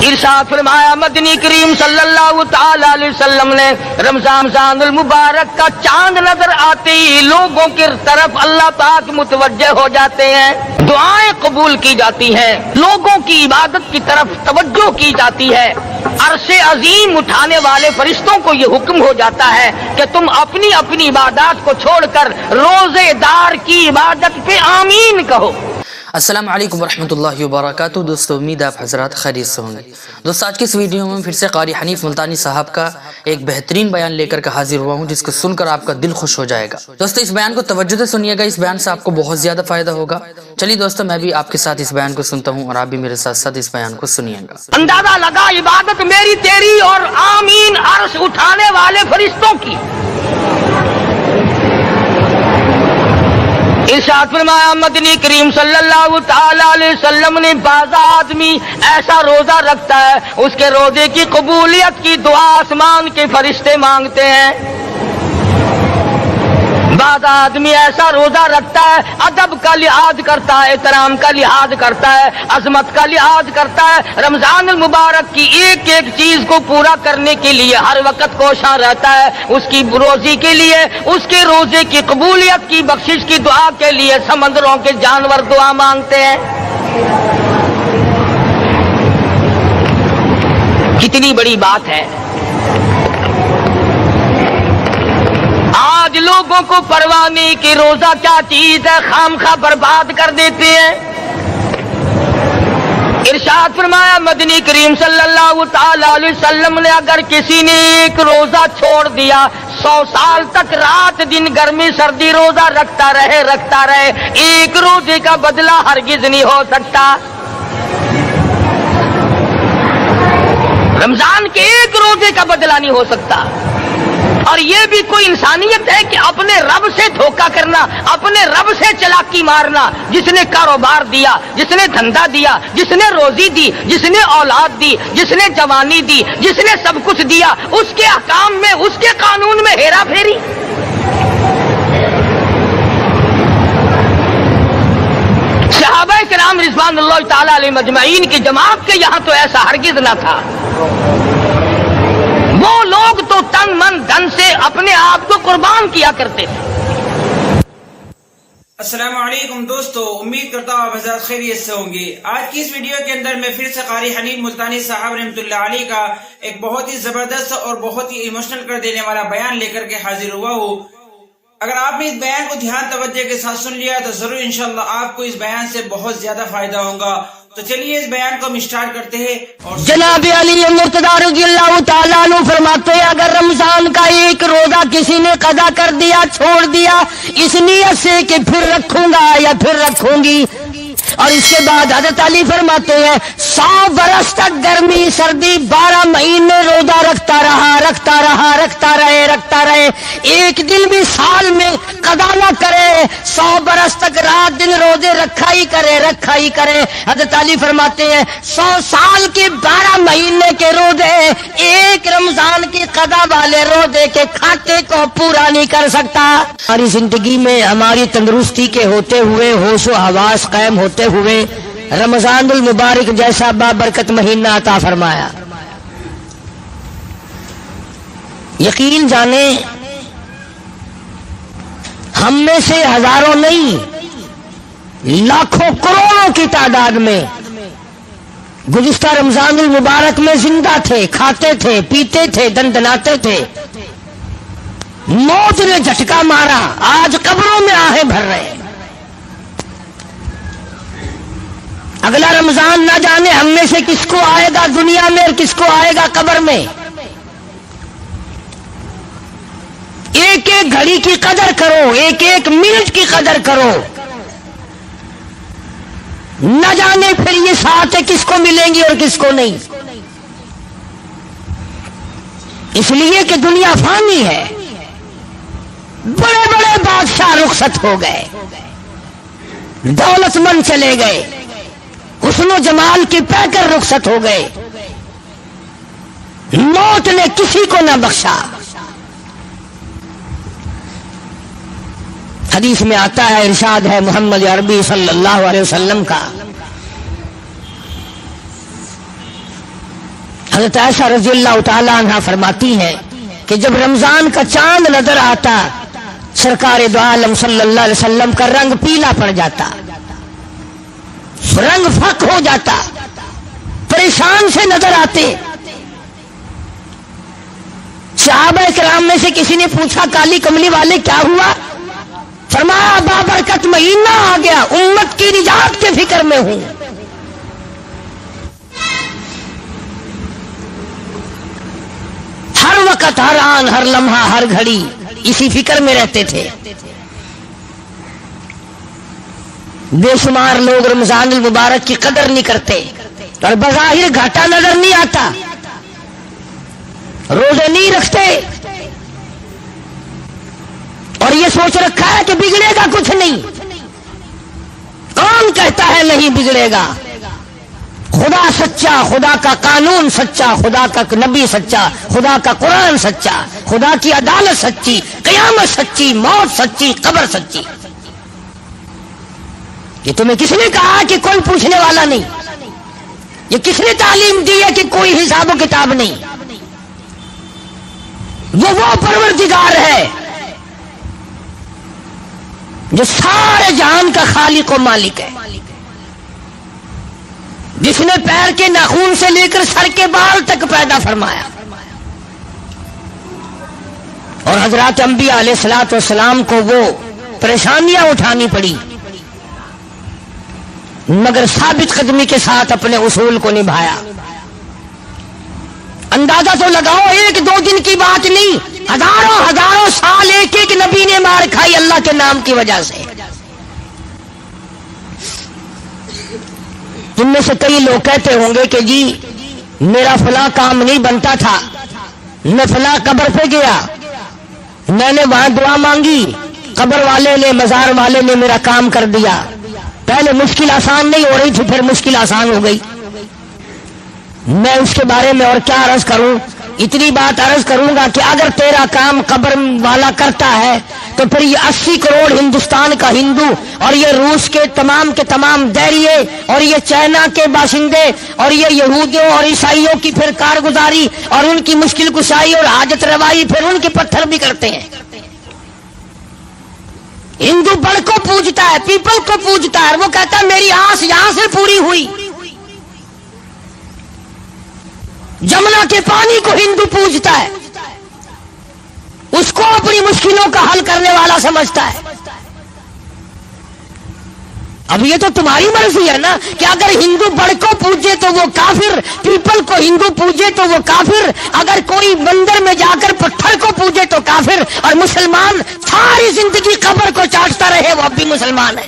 ارشاد فرمایا مدنی کریم صلی اللہ تعالی علیہ وسلم نے رمضان المبارک کا چاند نظر آتے ہی لوگوں کی طرف اللہ پاک متوجہ ہو جاتے ہیں، دعائیں قبول کی جاتی ہیں، لوگوں کی عبادت کی طرف توجہ کی جاتی ہے۔ عرش عظیم اٹھانے والے فرشتوں کو یہ حکم ہو جاتا ہے کہ تم اپنی اپنی عبادات کو چھوڑ کر روزے دار کی عبادت پہ آمین کہو۔ السلام علیکم ورحمۃ اللہ وبرکاتہ۔ دوستو امید آپ حضرات خیریت سے ہوں گے۔ دوستو آج کی اس ویڈیو میں پھر سے قاری حنیف ملتانی صاحب کا ایک بہترین بیان لے کر حاضر ہوا ہوں، جس کو سن کر آپ کا دل خوش ہو جائے گا۔ دوستو اس بیان کو توجہ سے سنیے گا، اس بیان سے آپ کو بہت زیادہ فائدہ ہوگا۔ چلیے دوستو میں بھی آپ کے ساتھ اس بیان کو سنتا ہوں اور آپ بھی میرے ساتھ ساتھ اس بیان کو سنیے گا۔ اندازہ لگا عبادت میری تیری اور آمین عرش اٹھانے والے فرشتوں کی۔ ارشاد فرمایا مدنی کریم صلی اللہ تعالی علیہ وسلم نے بعض آدمی ایسا روزہ رکھتا ہے، اس کے روزے کی قبولیت کی دعا آسمان کے فرشتے مانگتے ہیں۔ بعض آدمی ایسا روزہ رکھتا ہے، ادب کا لحاظ کرتا ہے، احترام کا لحاظ کرتا ہے، عظمت کا لحاظ کرتا ہے، رمضان المبارک کی ایک ایک چیز کو پورا کرنے کے لیے ہر وقت کوشاں رہتا ہے، اس کی روزی کے لیے، اس کے روزے کی قبولیت کی بخشش کی دعا کے لیے سمندروں کے جانور دعا مانگتے ہیں۔ کتنی بڑی بات ہے۔ آج لوگوں کو پرواہ نہیں کہ روزہ کیا چیز ہے، خام خواہ برباد کر دیتے ہیں۔ ارشاد فرمایا مدنی کریم صلی اللہ تعالی علیہ وسلم نے اگر کسی نے ایک روزہ چھوڑ دیا، 100 سال تک رات دن گرمی سردی روزہ رکھتا رہے، ایک روزے کا بدلہ ہرگز نہیں ہو سکتا۔ رمضان کے ایک روزے کا بدلہ نہیں ہو سکتا۔ اور یہ بھی کوئی انسانیت ہے کہ اپنے رب سے دھوکہ کرنا، اپنے رب سے چلاکی مارنا؟ جس نے کاروبار دیا، جس نے دھندا دیا، جس نے روزی دی، جس نے اولاد دی، جس نے جوانی دی، جس نے سب کچھ دیا، اس کے احکام میں، اس کے قانون میں ہیرا پھیری۔ صحابہ کرام رضوان اللہ تعالی علیہ مجمعین کی جماعت کے یہاں تو ایسا ہرگز نہ تھا۔ وہ لوگ تو تن من دھن سے اپنے آپ کو قربان کیا کرتے تھے۔ السلام علیکم دوستو، امید کرتا ہوں آپ حضرات خیریت سے ہوں گے۔ آج کی اس ویڈیو کے اندر میں پھر سے قاری حنیف ملتانی صاحب رحمۃ اللہ علیہ کا ایک بہت ہی زبردست اور بہت ہی ایموشنل کر دینے والا بیان لے کر کے حاضر ہوا ہوں۔ اگر آپ نے اس بیان کو دھیان توجہ کے ساتھ سن لیا تو ضرور انشاءاللہ آپ کو اس بیان سے بہت زیادہ فائدہ ہوگا۔ تو چلیے اس بیان کو ہم اسٹارٹ کرتے ہیں۔ اور جناب علی مرتضی رضی اللہ تعالیٰ عنہ فرماتے ہیں اگر رمضان کا ایک روزہ کسی نے قضا کر دیا، چھوڑ دیا، اس نیت سے کہ پھر رکھوں گا یا پھر رکھوں گی، اور اس کے بعد حضرت علی فرماتے ہیں 100 برس تک گرمی سردی 12 مہینے روزہ رکھتا رہے، ایک دن بھی سال میں قضا نہ کرے، 100 برس تک رات دن روزے رکھا ہی کرے۔ حضرت علی فرماتے ہیں 100 سال کے 12 مہینے کے روزے ایک رمضان کی قضا والے روزے کے کھاتے کو پورا نہیں کر سکتا۔ ہماری زندگی میں ہماری تندرستی کے ہوتے ہوئے، ہوش و حواس قائم ہوتے ہوئے رمضان المبارک جیسا بابرکت مہینہ عطا فرمایا۔ یقین جانیں ہم میں سے ہزاروں نہیں، لاکھوں کروڑوں کی تعداد میں گزشتہ رمضان المبارک میں زندہ تھے، کھاتے تھے، پیتے تھے، دندناتے تھے، موت نے جھٹکا مارا، آج قبروں میں آہیں بھر رہے۔ اگلا رمضان نہ جانے ہم میں سے کس کو آئے گا دنیا میں اور کس کو آئے گا قبر میں۔ ایک ایک گھڑی کی قدر کرو، ایک ایک منٹ کی قدر کرو، نہ جانے پھر یہ ساتھ کس کو ملیں گی اور کس کو نہیں۔ اس لیے کہ دنیا فانی ہے، بڑے بڑے بادشاہ رخصت ہو گئے، دولت مند چلے گئے، حسن و جمال کی پیکر رخصت ہو گئے، موت نے کسی کو نہ بخشا۔ حدیث میں آتا ہے، ارشاد ہے محمد عربی صلی اللہ علیہ وسلم کا، حضرت عائشہ رضی اللہ تعالیٰ عنہ فرماتی ہیں کہ جب رمضان کا چاند نظر آتا سرکار دو عالم صلی اللہ علیہ وسلم کا رنگ پیلا پڑ جاتا، رنگ فک ہو جاتا، پریشان سے نظر آتے۔ صحابہ کرام میں سے کسی نے پوچھا کالی کملی والے کیا ہوا؟ فرمایا بابرکت مہینہ آ گیا، امت کی نجات کے فکر میں ہوں۔ ہر وقت، ہر آن، ہر لمحہ، ہر گھڑی اسی فکر میں رہتے تھے۔ بے شمار لوگ رمضان المبارک کی قدر نہیں کرتے اور بظاہر گھاٹا نظر نہیں آتا، روزے نہیں رکھتے اور یہ سوچ رکھا ہے کہ بگڑے گا کچھ نہیں۔ کون کہتا ہے نہیں بگڑے گا؟ خدا سچا، خدا کا قانون سچا، خدا کا نبی سچا، خدا کا قرآن سچا، خدا کی عدالت سچی، قیامت سچی، موت سچی، قبر سچی۔ یہ تمہیں کس نے کہا کہ کوئی پوچھنے والا نہیں؟ یہ کس نے تعلیم دی ہے کہ کوئی حساب و کتاب نہیں؟ وہ پروردگار ہے جو سارے جہان کا خالق و مالک ہے، جس نے پیر کے ناخون سے لے کر سر کے بال تک پیدا فرمایا، اور حضرات انبیاء علیہ الصلوۃ والسلام کو وہ پریشانیاں اٹھانی پڑی مگر ثابت قدمی کے ساتھ اپنے اصول کو نبھایا۔ اندازہ تو لگاؤ، ایک دو دن کی بات نہیں، ہزاروں سال ایک ایک نبی نے مار کھائی اللہ کے نام کی وجہ سے۔ تم میں سے کئی لوگ کہتے ہوں گے کہ جی میرا فلاں کام نہیں بنتا تھا، میں فلاں قبر پہ گیا، میں نے وہاں دعا مانگی، قبر والے نے، مزار والے نے میرا کام کر دیا۔ پہلے مشکل آسان نہیں ہو رہی تھی، پھر مشکل آسان ہو گئی۔ میں اس کے بارے میں اور کیا عرض کروں؟ اتنی بات عرض کروں گا کہ اگر تیرا کام قبر والا کرتا ہے تو پھر یہ 80 کروڑ ہندوستان کا ہندو اور یہ روس کے تمام دہریے اور یہ چائنا کے باشندے اور یہ یہودیوں اور عیسائیوں کی پھر کارگزاری اور ان کی مشکل کشائی اور حاجت روائی پھر ان کے پتھر بھی کرتے ہیں۔ ہندو بڑ کو پوجتا ہے، پیپل کو پوجتا ہے، وہ کہتا ہے میری آس یہاں سے پوری ہوئی۔ جمنا کے پانی کو ہندو پوجتا ہے، اس کو اپنی مشکلوں کا حل کرنے والا سمجھتا ہے۔ اب یہ تو تمہاری مرضی ہے نا کہ اگر ہندو بڑ کو پوجے تو وہ کافر، پیپل کو ہندو پوجے تو وہ کافر، اگر کوئی مندر میں جا کر پتھر کو پوجے تو کافر، اور مسلمان ساری زندگی قبر کو چاٹتا رہے وہ اب بھی مسلمان ہے۔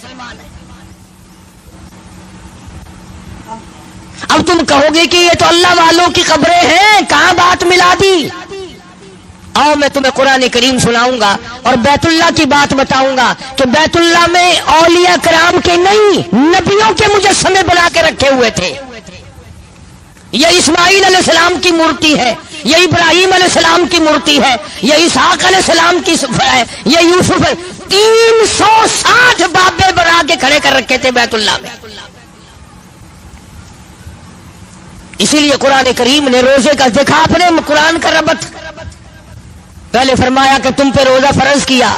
اب تم کہو گے کہ یہ تو اللہ والوں کی قبریں ہیں، کہاں بات ملا دی؟ آؤ میں تمہیں قرآن کریم سناؤں گا اور بیت اللہ کی بات بتاؤں گا کہ بیت اللہ میں اولیاء کرام کے نہیں، نبیوں کے مجسمے بنا کے رکھے ہوئے تھے۔ یہ اسماعیل علیہ السلام کی مورتی ہے، یہ ابراہیم علیہ السلام کی مورتی ہے، یہ اسحاق علیہ السلام کی ہے، یہ یوسف ہے۔ 360 بابے بنا کے کھڑے کر رکھے تھے بیت اللہ میں۔ اسی لیے قرآن کریم نے روزے کا دیکھا، اپنے قرآن کا ربط پہلے فرمایا کہ تم پہ روزہ فرض کیا،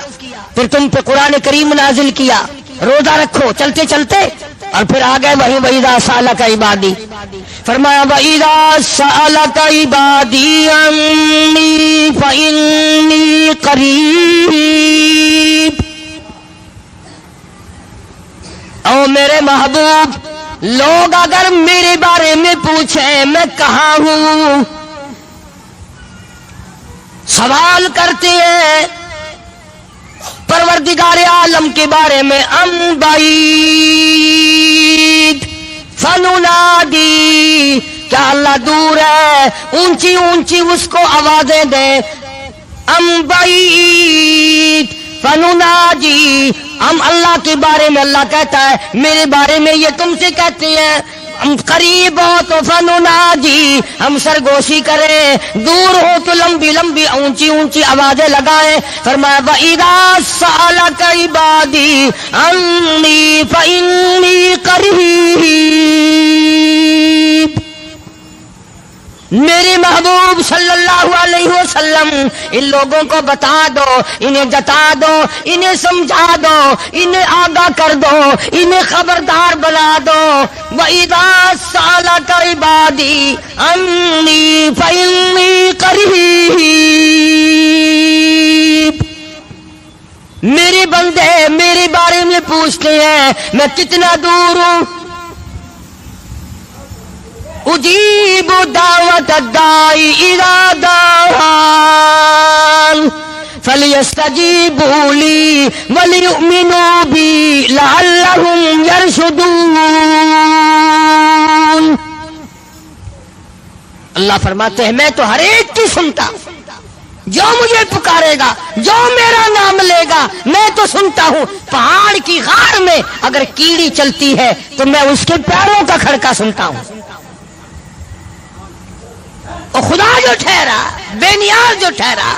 پھر تم پہ قرآن کریم نازل کیا، روزہ رکھو چلتے چلتے، اور پھر آگئے وہی وَإِذَا سَأَلَكَ عِبَادِي، فرمایا وَإِذَا سَأَلَكَ عِبَادِي عَنِّي فَإِنِّي قَرِيبٌ۔ او میرے محبوب، لوگ اگر میرے بارے میں پوچھیں میں کہاں ہوں، سوال کرتے ہیں پروردگار عالم کے بارے میں، ام بعید فننادی، کیا اللہ دور ہے؟ اونچی اونچی اس کو آوازیں دیں، ام بعید فننادی، ہم اللہ کے بارے میں اللہ کہتا ہے میرے بارے میں یہ تم سے کہتے ہیں ہم قریب ہو تو فنناجی، ہم سرگوشی کریں، دور ہو تو لمبی لمبی اونچی اونچی آوازیں لگائیں۔ فرمایا وَإِذَا سَأَلَكَ عِبَادِي عَنِّي فَإِنِّي قَرِيبٌ۔ میرے محبوب صلی اللہ علیہ وسلم ان لوگوں کو بتا دو، انہیں جتا دو، انہیں سمجھا دو، انہیں آگاہ کر دو، انہیں خبردار بنا دو۔ وَإِذَا سَأَلَكَ عِبَادِي عَنِّي فَإِنِّي قَرِيبٌ، میرے بندے میرے بارے میں پوچھتے ہیں میں کتنا دور ہوں۔ اجیب دعوت الداعی اذا دعان فلیستجیبوا لی ولیؤمنوا بی لعلہم یرشدون۔ اللہ فرماتے ہیں میں تو ہر ایک کی سنتا ہوں، جو مجھے پکارے گا، جو میرا نام لے گا میں تو سنتا ہوں۔ پہاڑ کی غار میں اگر کیڑی چلتی ہے تو میں اس کے پیروں کا کھڑکا سنتا ہوں۔ اور خدا جو ٹھہرا، بے نیاز جو ٹھہرا،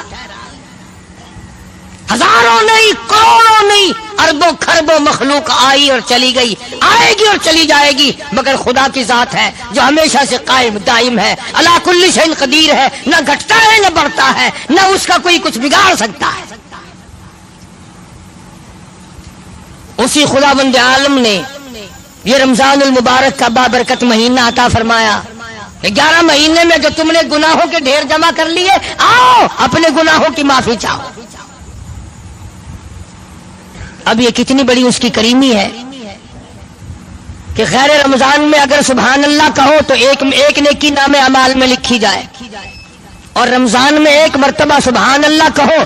ہزاروں نہیں، کروڑوں نہیں، اربوں خربوں مخلوق آئی اور چلی گئی، آئے گی اور چلی جائے گی، مگر خدا کی ذات ہے جو ہمیشہ سے قائم دائم ہے، علی کل شیء قدیر ہے، نہ گھٹتا ہے نہ بڑھتا ہے، نہ اس کا کوئی کچھ بگاڑ سکتا ہے۔ اسی خداوند عالم نے یہ رمضان المبارک کا بابرکت مہینہ عطا فرمایا۔ 11 مہینے میں جو تم نے گناہوں کے ڈھیر جمع کر لیے، آؤ اپنے گناہوں کی معافی چاہو۔ اب یہ کتنی بڑی اس کی کریمی ہے کہ غیر رمضان میں اگر سبحان اللہ کہو تو ایک نیکی نام اعمال میں لکھی جائے، اور رمضان میں ایک مرتبہ سبحان اللہ کہو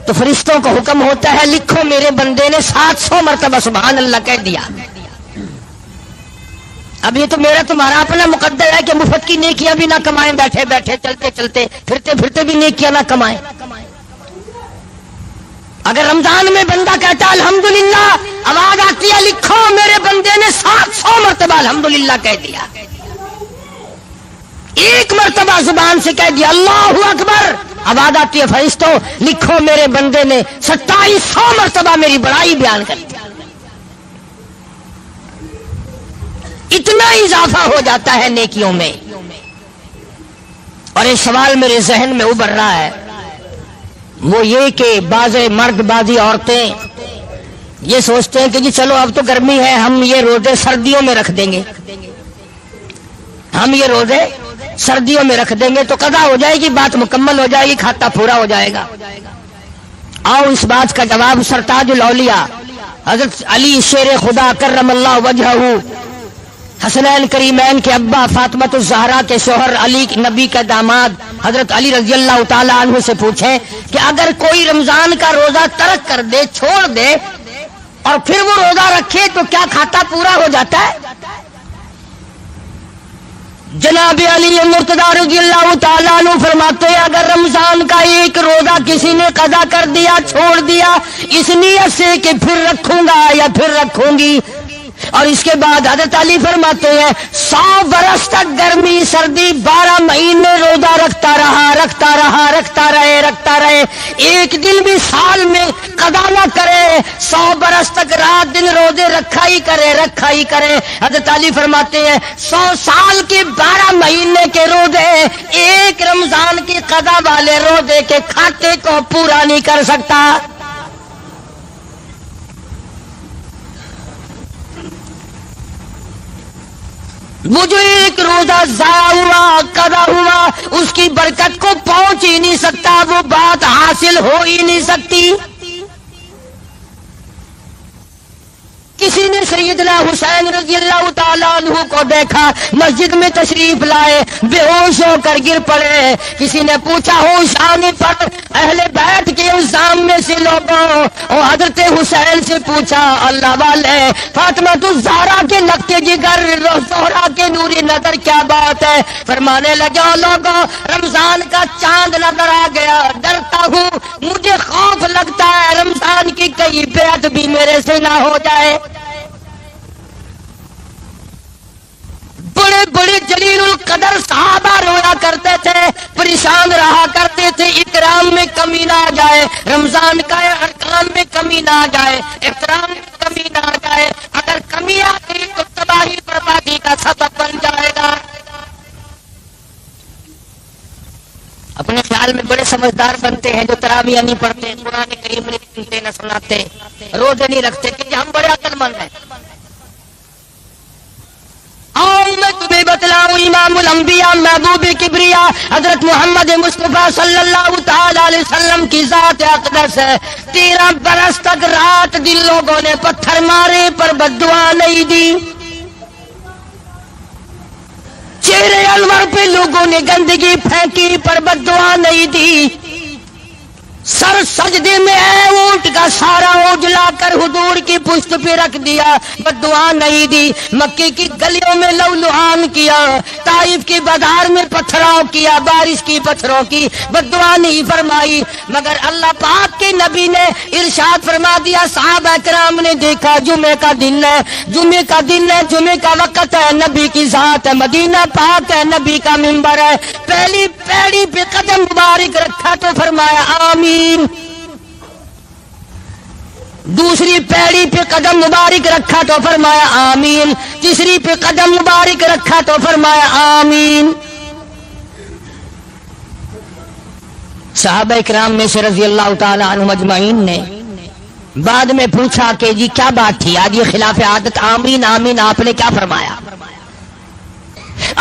تو فرشتوں کو حکم ہوتا ہے لکھو میرے بندے نے 700 مرتبہ سبحان اللہ کہہ دیا۔ اب یہ تو میرا تمہارا اپنا مقدر ہے کہ مفت کی نیکیاں بھی نہ کمائیں، بیٹھے بیٹھے چلتے چلتے پھرتے پھرتے بھی نیکیاں نہ کمائیں۔ اگر رمضان میں بندہ کہتا الحمدللہ، آواز آتی ہے لکھو میرے بندے نے 700 مرتبہ الحمدللہ کہہ دیا، ایک مرتبہ زبان سے کہہ دیا اللہ اکبر، آواز آتی ہے فرشتوں لکھو میرے بندے نے 2700 مرتبہ میری بڑائی بیان کر دی۔ اتنا اضافہ ہو جاتا ہے نیکیوں میں۔ اور ایک سوال میرے ذہن میں ابھر رہا ہے، وہ یہ کہ بعض مرد بعضی عورتیں یہ سوچتے ہیں کہ جی چلو اب تو گرمی ہے، ہم یہ روزے سردیوں میں رکھ دیں گے، ہم یہ روزے سردیوں میں رکھ دیں گے تو قضا ہو جائے گی، بات مکمل ہو جائے گی، کھاتا پورا ہو جائے گا۔ آؤ اس بات کا جواب سرتاج الاولیاء حضرت علی شیر خدا کرم اللہ وجہہ، حسنین کریمین کے ابا فاطمۃ الزہرا کے شوہر علی نبی کا داماد حضرت علی رضی اللہ تعالی عنہ سے پوچھیں کہ اگر کوئی رمضان کا روزہ ترک کر دے، چھوڑ دے، اور پھر وہ روزہ رکھے تو کیا کھاتا پورا ہو جاتا ہے؟ جناب علی مرتضی رضی اللہ تعالیٰ عنہ فرماتے ہیں اگر رمضان کا ایک روزہ کسی نے قضا کر دیا، چھوڑ دیا اس نیت سے کہ پھر رکھوں گا یا پھر رکھوں گی، اور اس کے بعد حضرت علی فرماتے ہیں 100 برس تک گرمی سردی 12 مہینے روزہ رکھتا رہا، رکھتا رہا، رکھتا رہے، ایک دن بھی سال میں قضا نہ کرے، 100 برس تک رات دن روزے رکھا ہی کرے۔ حضرت علی فرماتے ہیں 100 سال کے 12 مہینے کے روزے ایک رمضان کی قضا والے روزے کے کھاتے کو پورا نہیں کر سکتا۔ وہ جو ایک روزہ ضائع ہوا، قضا ہوا، اس کی برکت کو پہنچ ہی نہیں سکتا، وہ بات حاصل ہو ہی نہیں سکتی۔ کسی نے سیدنا حسین رضی اللہ تعالیٰ عنہ کو دیکھا مسجد میں تشریف لائے، بے ہوش ہو کر گر پڑے، کسی نے پوچھا ہوش آنے پر اہل بیت کے الزام میں سے لوگوں اور حضرت حسین سے پوچھا اللہ والے فاطمہ الزہرا کے نقطے جگر زہرا کے نوری نظر کیا بات ہے؟ فرمانے لگے لوگوں رمضان کا چاند نظر آ گیا، ڈرتا ہوں مجھے خوف لگتا ہے رمضان کی کئی بیعت بھی میرے سے نہ ہو جائے۔ بڑے بڑے جلیل القدر صحابہ رویا کرتے تھے، پریشان رہا کرتے تھے، اکرام میں کمی نہ آ جائے، رمضان کا ارکان میں کمی نہ آ جائے، احترام میں کمی نہ آ جائے، اگر کمی آ گئی تو تباہی بربادی کا سبب بن جائے گا۔ اپنے خیال میں بڑے سمجھدار بنتے ہیں جو تراویح نہیں پڑھتے, قرآن کریم نہیں سنتے نہ سناتے, روزے نہیں رکھتے کہ ہم بڑے عقل مند ہیں. آؤ میں تمہیں بتلاؤں امام الانبیاء محبوب کبریا حضرت محمد مصطفیٰ صلی اللہ تعالی علیہ وسلم کی ذات اقدس ہے. 13 برس تک رات دن لوگوں نے پتھر مارے پر بد دعا نہیں دی. چہرے انور پہ لوگوں نے گندگی پھینکی پر بد دعا نہیں دی. سر سجدے میں ہے اونٹ کا سارا اجلا کر حضور کی پشت پہ رکھ دیا, بد دعا نہیں دی. مکے کی گلیوں میں لو لہان کیا, طائف کی بازار میں پتھراؤ کیا, بارش کی پتھروں کی, بد دعا نہیں فرمائی. مگر اللہ پاک کے نبی نے ارشاد فرما دیا, صحابہ کرام نے دیکھا جمعے کا دن ہے, جمعے کا دن ہے, جمعے کا وقت ہے, نبی کی ذات ہے, مدینہ پاک ہے, نبی کا منبر ہے. پہلی پیڑی پہ قدم مبارک رکھا تو فرمایا آمین. دوسری پیڑی پہ قدم مبارک رکھا تو فرمایا آمین. تیسری پہ قدم مبارک رکھا تو فرمایا آمین. صحابہ کرام میں سے رضی اللہ تعالی عنہم اجمعین نے بعد میں پوچھا کہ جی کیا بات تھی آج یہ خلاف عادت آمین آمین آپ نے کیا فرمایا؟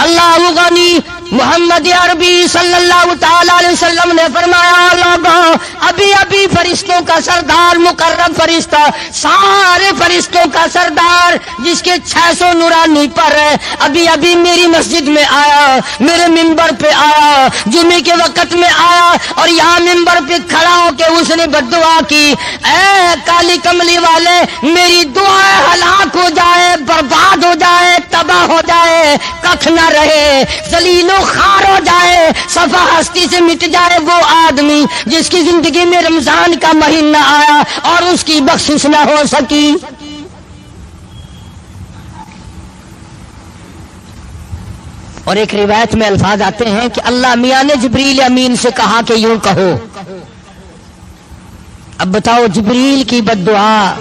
اللہ غنی محمد عربی صلی اللہ تعالی علیہ وسلم نے فرمایا, لوگوں ابھی ابھی فرشتوں کا سردار مقرب فرشتہ, سارے فرشتوں کا سردار جس کے 600 نورانی پر ہے, ابھی ابھی میری مسجد میں آیا, میرے منبر پہ آیا, جمعے کے وقت میں آیا اور یہاں منبر پہ کھڑا ہو کے اس نے بد دعا کی, اے کالی کملی والے میری دعائیں ہلاک ہو جائے, برباد ہو جائے, تباہ ہو جائے, ککھ نہ رہے, ذلیل و خوار ہو جائے, صفا ہستی سے مٹ جائے وہ آدمی جس کی زندگی میں رمضان کا مہینہ آیا اور اس کی بخشش نہ ہو سکی. اور ایک روایت میں الفاظ آتے ہیں کہ اللہ میاں نے جبریل امین سے کہا کہ یوں کہو. اب بتاؤ جبریل کی بد دعا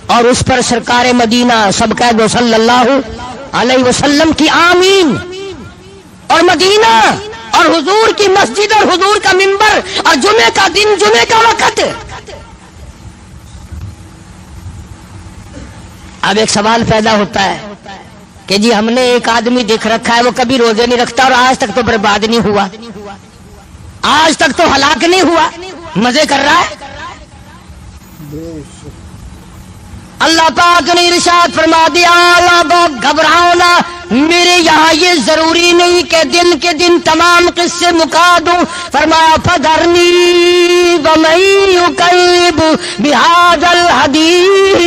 اور اس پر سرکار مدینہ سب کہہ دو صلی اللہ علیہ وسلم کی آمین, اور مدینہ اور حضور کی مسجد اور حضور کا منبر اور جمعے کا دن جمعے کا وقت. اب ایک سوال پیدا ہوتا ہے کہ جی ہم نے ایک آدمی دیکھ رکھا ہے وہ کبھی روزے نہیں رکھتا اور آج تک تو برباد نہیں ہوا, آج تک تو ہلاک نہیں ہوا, مزے کر رہا ہے. اللہ پاک نے ارشاد فرما دیا, لوگوں گھبراؤ نہ, میرے یہاں یہ ضروری نہیں کہ دن کے دن تمام قصے مکا دوں. فرمایا فذرنی ومن یکذب بہذا الحدیث,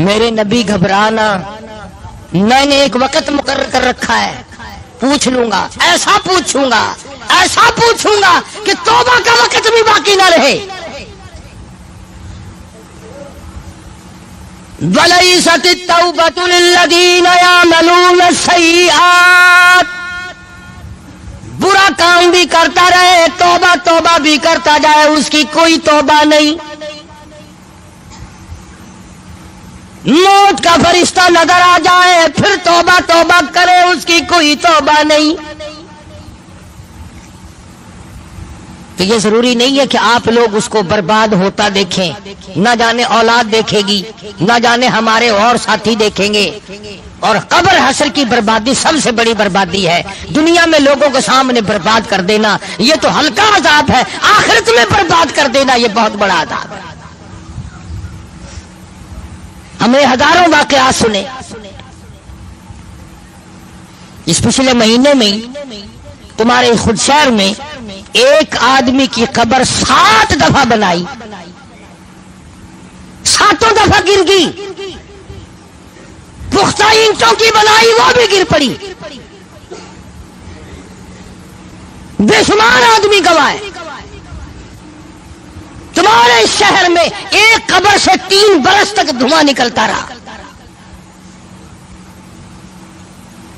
میرے نبی گھبرانا, میں نے ایک وقت مقرر کر رکھا ہے, پوچھ لوں گا, ایسا پوچھوں گا, ایسا پوچھوں گا کہ توبہ کا وقت بھی باقی نہ رہے. وَلَيْسَتِ التَّوْبَةُ لِلَّذِينَ يَعْمَلُونَ السَّيِّئَاتِ, برا کام بھی کرتا رہے, توبہ توبہ بھی کرتا جائے, اس کی کوئی توبہ نہیں. موت کا فرشتہ نظر آ جائے پھر توبہ توبہ کرے, اس کی کوئی توبہ نہیں. تو یہ ضروری نہیں ہے کہ آپ لوگ اس کو برباد ہوتا دیکھیں, نہ جانے اولاد دیکھے گی, نہ جانے ہمارے اور ساتھی دیکھیں گے. اور قبر حشر کی بربادی سب سے بڑی بربادی ہے. دنیا میں لوگوں کے سامنے برباد کر دینا یہ تو ہلکا عذاب ہے, آخرت میں برباد کر دینا یہ بہت بڑا عذاب ہے. ہمیں ہزاروں واقعات سنے. اس پچھلے مہینے میں تمہارے خود شہر میں ایک آدمی کی قبر 7 دفعہ بنائی, 7 دفعہ گر گئی. پختہ اینٹوں کی بنائی وہ بھی گر پڑی. بے شمار آدمی گوائے. تمہارے شہر میں ایک قبر سے 3 برس تک دھواں نکلتا رہا.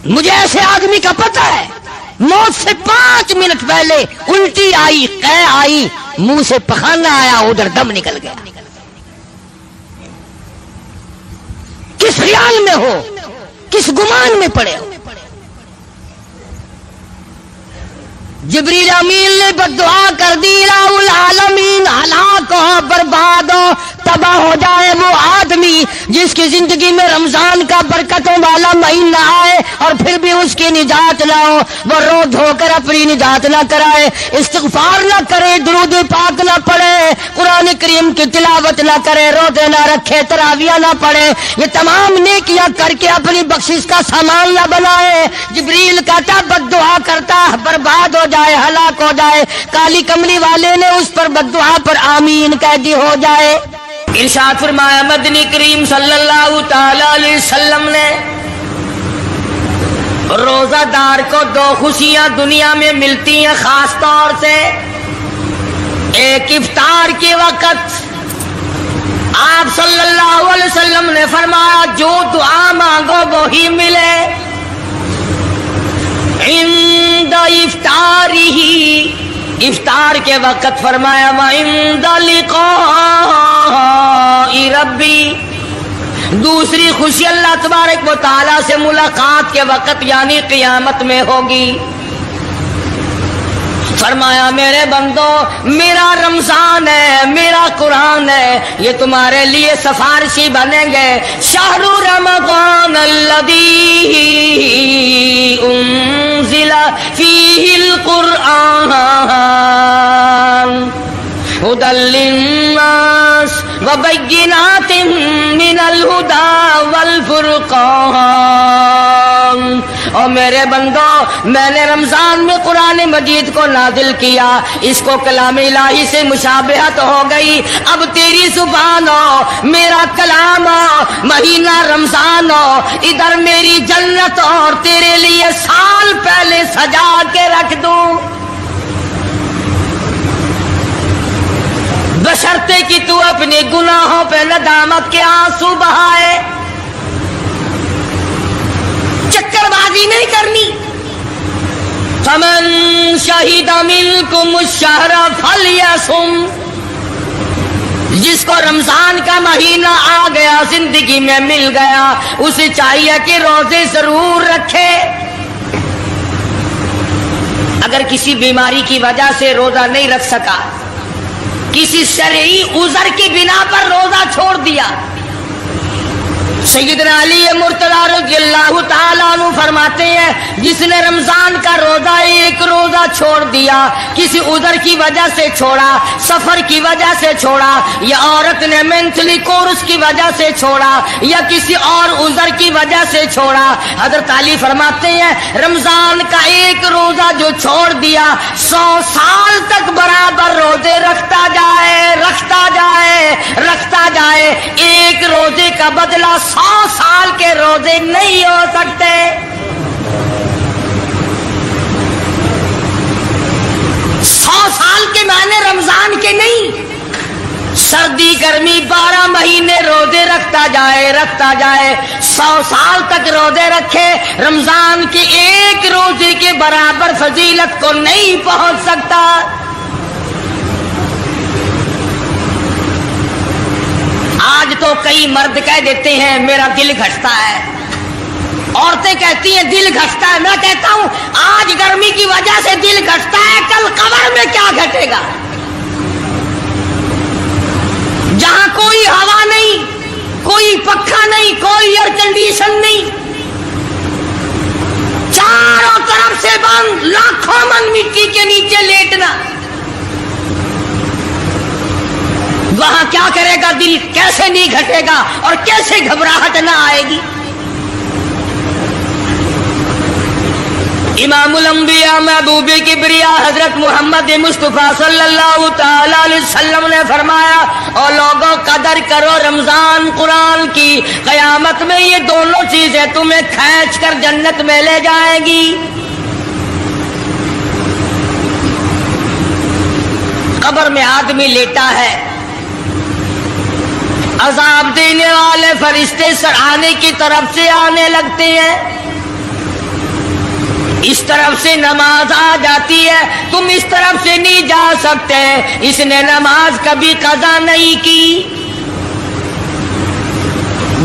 مجھے ایسے آدمی کا پتہ ہے موت سے 5 منٹ پہلے الٹی آئی, قے آئی, منہ سے پخانہ آیا, ادھر دم نکل گیا. کس خیال میں ہو, کس گمان میں پڑے ہو؟ جبریل امین نے بددعا کر دی الہ العالمین ہلاک ہو برباد ہو تباہ ہو جائے وہ آدمی جس کی زندگی میں رمضان کا برکتوں والا مہینہ آئے اور پھر بھی اس کی نجات نہ ہو، وہ رو دھو کر اپنی نجات نہ کرائے، استغفار نہ کرے، درود پاک نہ پڑھے، قرآن کریم کی تلاوت نہ کرے، روزے نہ رکھے، تراویح نہ پڑھے، یہ تمام نیکیاں کر کے اپنی بخشش کا سامان نہ بنائے۔ جبریل کہتا بددعا کرتا برباد ہو جائے، ہلاک ہو جائے، کالی کملی والے نے اس پر بددعا پر آمین کہہ دی ہو جائے۔ ارشاد فرمایا مدنی کریم صلی اللہ تعالی علیہ وسلم نے روزہ دار کو دو خوشیاں دنیا میں ملتی ہیں خاص طور سے، ایک افطار کے وقت آپ صلی اللہ علیہ وسلم نے فرمایا جو دعا مانگو وہی ملے، عند افطارہ، افطار کے وقت فرمایا وعند لقاء ربی، دوسری خوشی اللہ تبارک و تعالی سے ملاقات کے وقت یعنی قیامت میں ہوگی۔ فرمایا میرے بندو میرا رمضان ہے، میرا قرآن ہے، یہ تمہارے لیے سفارشی بنیں گے۔ شہر رمضان الذی انزل فیہ القرآن ھدی للناس وبینات من الہدی والفرقان۔ اور میرے بندو میں نے رمضان میں قرآن مجید کو نازل کیا، اس کو کلام الہی سے مشابہت ہو گئی، اب تیری زبان ہو، میرا کلام ہو، مہینہ رمضان ہو، ادھر میری جنت اور تیرے لیے سال پہلے سجا کے رکھ دوں، بشرطے کہ تو اپنے گناہوں پہ ندامت کے آنسو بہائے، چکر بازی نہیں کرنی۔ فمن شہد منکم الشہر فلیصم، جس کو رمضان کا مہینہ آ گیا، زندگی میں مل گیا، اسے چاہیے کہ روزے ضرور رکھے۔ اگر کسی بیماری کی وجہ سے روزہ نہیں رکھ سکا، کسی شرعی عذر کی بنا پر روزہ چھوڑ دیا، سیدنا علی مرتضی رضی اللہ تعالیٰ عنہ فرماتے ہیں جس نے رمضان کا روزہ ایک روزہ چھوڑ دیا، کسی عذر کی وجہ سے چھوڑا، سفر کی وجہ سے چھوڑا، یا عورت نے مینٹلی کورس کی وجہ سے چھوڑا، یا کسی اور عذر کی وجہ سے چھوڑا، حضرت علی فرماتے ہیں رمضان کا ایک روزہ جو چھوڑ دیا 100 سال تک برابر روزے رکھتا جائے، رکھتا جائے، رکھتا جائے، ایک روزے کا بدلہ 100 سال کے روزے نہیں ہو سکتے۔ 100 سال کے معنی رمضان کے نہیں، سردی گرمی 12 مہینے روزے رکھتا جائے، رکھتا جائے، 100 سال تک روزے رکھے، رمضان کے ایک روزے کے برابر فضیلت کو نہیں پہنچ سکتا۔ آج تو کئی مرد کہہ دیتے ہیں میرا دل گھٹتا ہے، عورتیں کہتی ہیں دل گھٹتا ہے، میں کہتا ہوں آج گرمی کی وجہ سے دل گھٹتا ہے، کل قبر میں کیا گھٹے گا؟ جہاں کوئی ہوا نہیں، کوئی پنکھا نہیں، کوئی ایئر کنڈیشن نہیں، چاروں طرف سے بند، لاکھوں من مٹی کے نیچے لیٹنا، وہاں کیا کرے گا دل؟ کیسے نہیں گھٹے گا اور کیسے گھبراہٹ نہ آئے گی؟ امام الانبیاء محبوب کبریا حضرت محمد مصطفیٰ صلی اللہ تعالی علیہ وسلم نے فرمایا اور لوگوں قدر کرو رمضان قرآن کی، قیامت میں یہ دونوں چیزیں تمہیں کھینچ کر جنت میں لے جائیں گی۔ قبر میں آدمی لیٹا ہے، عذاب دینے والے فرشتے سرانے کی طرف سے آنے لگتے ہیں، اس طرف سے نماز آ جاتی ہے، تم اس طرف سے نہیں جا سکتے، اس نے نماز کبھی قضا نہیں کی۔